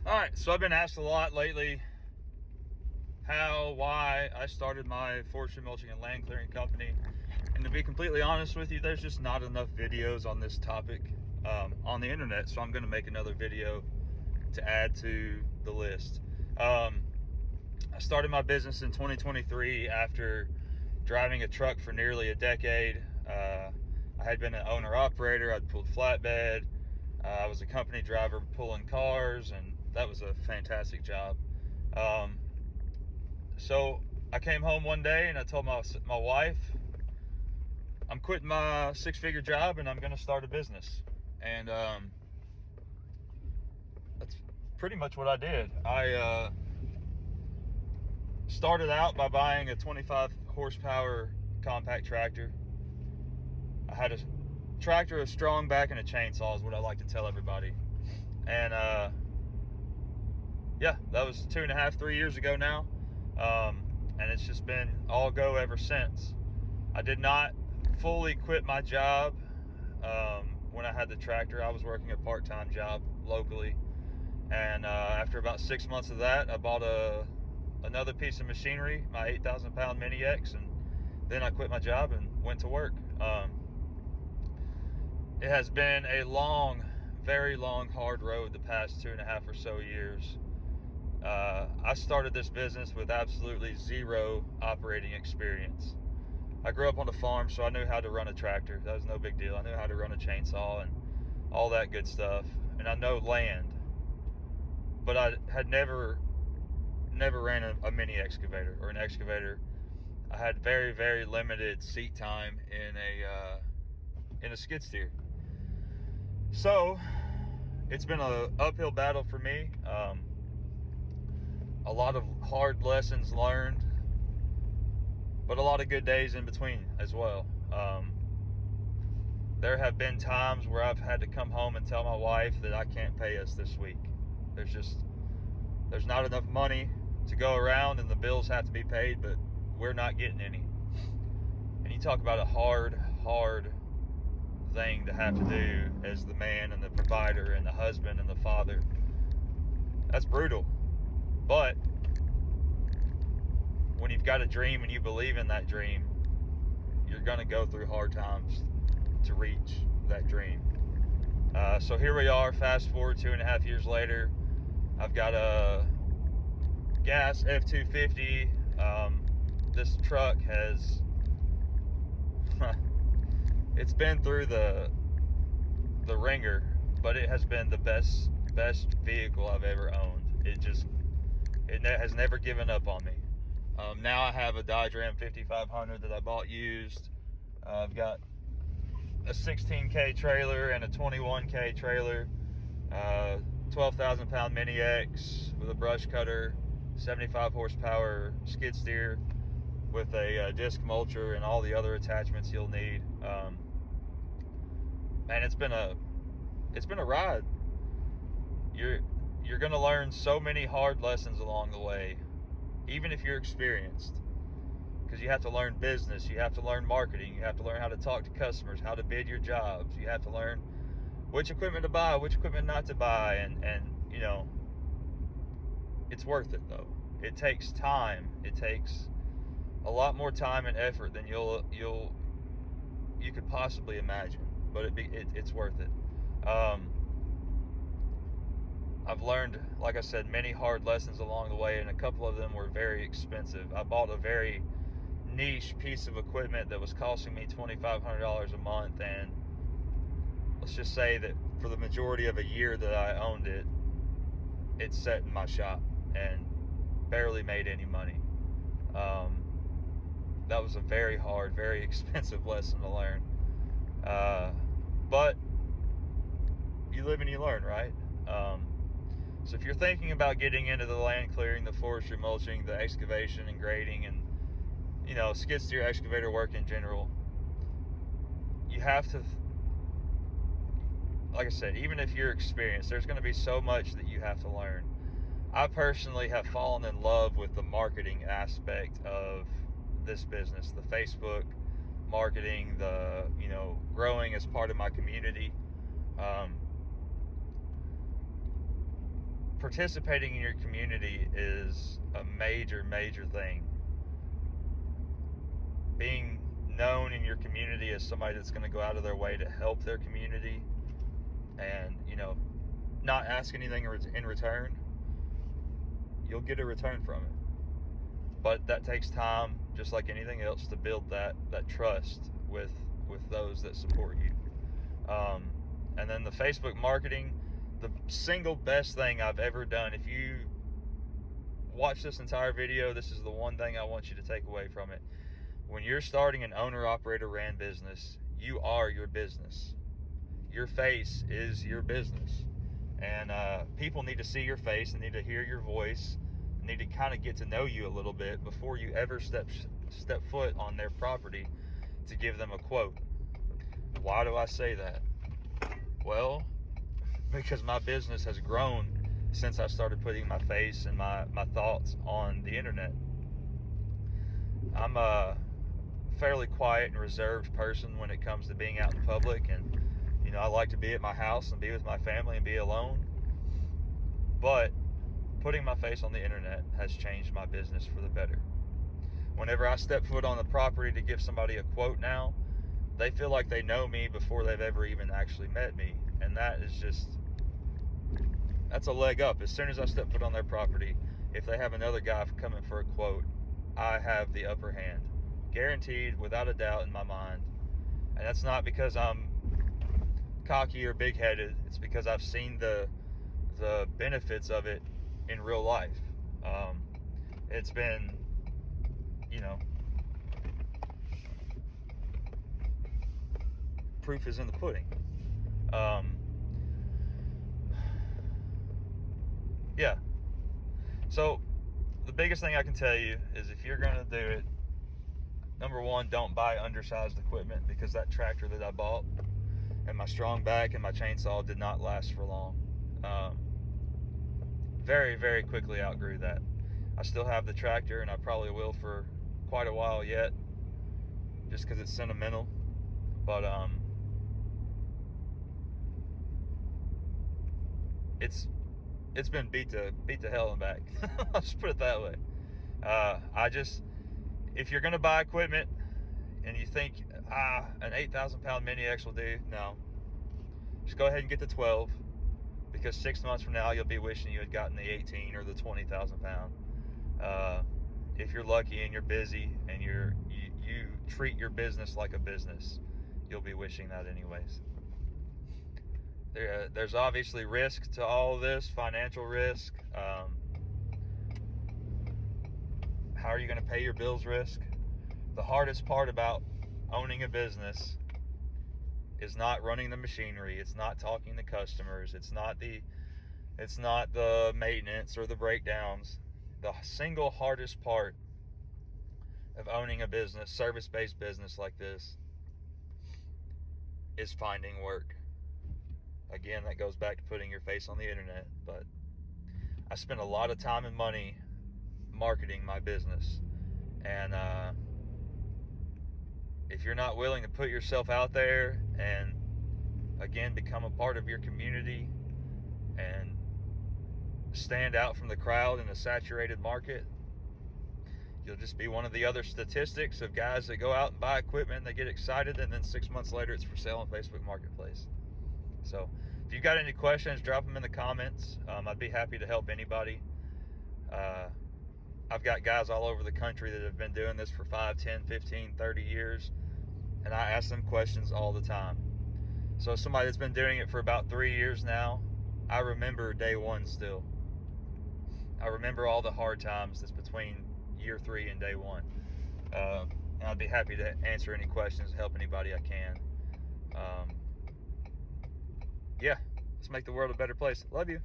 All right, so I've been asked a lot lately why I started my forestry mulching and land clearing company. And to be completely honest with you, there's just not enough videos on this topic on the internet. So I'm going to make another video to add to the list. I started my business in 2023 after driving a truck for nearly a decade. I had been an owner operator. I'd pulled flatbed. I was a company driver pulling cars, and that was a fantastic job. So I came home one day and I told my wife, I'm quitting my six-figure job and I'm going to start a business. And that's pretty much what I did. I started out by buying a 25 horsepower compact tractor. I had a tractor, a strong back, and a chainsaw is what I like to tell everybody. And yeah, that was 2.5, 3 years ago now. And it's just been all go ever since. I did not fully quit my job when I had the tractor. I was working a part-time job locally. And after about 6 months of that, I bought another piece of machinery, my 8,000 pound Mini X, and then I quit my job and went to work. It has been a long, very long, hard road the past 2.5 or so years. I started this business with absolutely zero operating experience. I grew up on a farm, so I knew how to run a tractor. That was no big deal. I knew how to run a chainsaw and all that good stuff. And I know land. But I had never ran a mini excavator or an excavator. I had very, very limited seat time in a skid steer. So it's been an uphill battle for me. A lot of hard lessons learned, but a lot of good days in between as well. There have been times where I've had to come home and tell my wife that I can't pay us this week. There's not enough money to go around and the bills have to be paid, but we're not getting any. And you talk about a hard thing to have to do as the man and the provider and the husband and the father. That's brutal. But when you've got a dream and you believe in that dream, you're going to go through hard times to reach that dream. So here we are, fast forward 2.5 years later. I've got a gas F-250. This truck has it's been through the ringer, but it has been the best vehicle I've ever owned. It has never given up on me. Now I have a Dodge Ram 5500 that I bought used. I've got a 16K trailer and a 21K trailer, 12,000 pound Mini X with a brush cutter, 75 horsepower skid steer with a disc mulcher and all the other attachments you'll need. Man, it's been a ride. You're going to learn so many hard lessons along the way, even if you're experienced, because you have to learn business, you have to learn marketing, you have to learn how to talk to customers, how to bid your jobs, you have to learn which equipment to buy, which equipment not to buy, and you know, it's worth it though. It takes time. It takes a lot more time and effort than you could possibly imagine, but it's worth it. I've learned, like I said, many hard lessons along the way, and a couple of them were very expensive. I bought a very niche piece of equipment that was costing me $2,500 a month, and let's just say that for the majority of a year that I owned it, it sat in my shop and barely made any money. That was a very hard, very expensive lesson to learn. But you live and you learn, right? So if you're thinking about getting into the land clearing, the forestry mulching, the excavation and grading, and skid steer excavator work in general, you have to, like I said, even if you're experienced, there's going to be so much that you have to learn. I personally have fallen in love with the marketing aspect of this business, the Facebook marketing, the growing as part of my community. participating in your community is a major thing. Being known in your community as somebody that's going to go out of their way to help their community and, not ask anything in return, you'll get a return from it. But that takes time, just like anything else, to build that trust with those that support you. And then the Facebook marketing, the single best thing I've ever done. If you watch this entire video, this is the one thing I want you to take away from it. When you're starting an owner-operator ran business, you are your business. Your face is your business. And people need to see your face and need to hear your voice, need to kind of get to know you a little bit before you ever step foot on their property to give them a quote. Why do I say that? Well, because my business has grown since I started putting my face and my thoughts on the internet. I'm a fairly quiet and reserved person when it comes to being out in public, and I like to be at my house and be with my family and be alone. But putting my face on the internet has changed my business for the better. Whenever I step foot on the property to give somebody a quote now, they feel like they know me before they've ever even actually met me. And that's a leg up. As soon as I step foot on their property, if they have another guy coming for a quote, I have the upper hand. Guaranteed, without a doubt in my mind. And that's not because I'm cocky or big-headed. It's because I've seen the benefits of it in real life. It's been, proof is in the pudding. Yeah. So the biggest thing I can tell you is, if you're going to do it, number one, don't buy undersized equipment, because that tractor that I bought and my strong back and my chainsaw did not last for long. Very quickly outgrew that. I still have the tractor, and I probably will for quite a while yet, just because it's sentimental. But it's been beat to hell and back. I'll just put it that way. If you're gonna buy equipment and you think an 8,000 pound Mini X will do, no, just go ahead and get the 12, because 6 months from now you'll be wishing you had gotten the 18 or the 20,000 pound. If you're lucky and you're busy and you treat your business like a business, you'll be wishing that anyways. There's obviously risk to all of this, financial risk. How are you going to pay your bills risk? The hardest part about owning a business is not running the machinery. It's not talking to customers. It's not the maintenance or the breakdowns. The single hardest part of owning a business, service-based business like this, is finding work. Again, that goes back to putting your face on the internet. But I spent a lot of time and money marketing my business, and if you're not willing to put yourself out there and, again, become a part of your community and stand out from the crowd in a saturated market, you'll just be one of the other statistics of guys that go out and buy equipment, they get excited, and then 6 months later it's for sale on Facebook Marketplace. So if you've got any questions, drop them in the comments. I'd be happy to help anybody. I've got guys all over the country that have been doing this for 5, 10, 15, 30 years, and I ask them questions all the time. So somebody that's been doing it for about 3 years now, I remember day one still. I remember all the hard times that's between year 3 and day one. And I'd be happy to answer any questions, help anybody I can. Yeah, let's make the world a better place. Love you.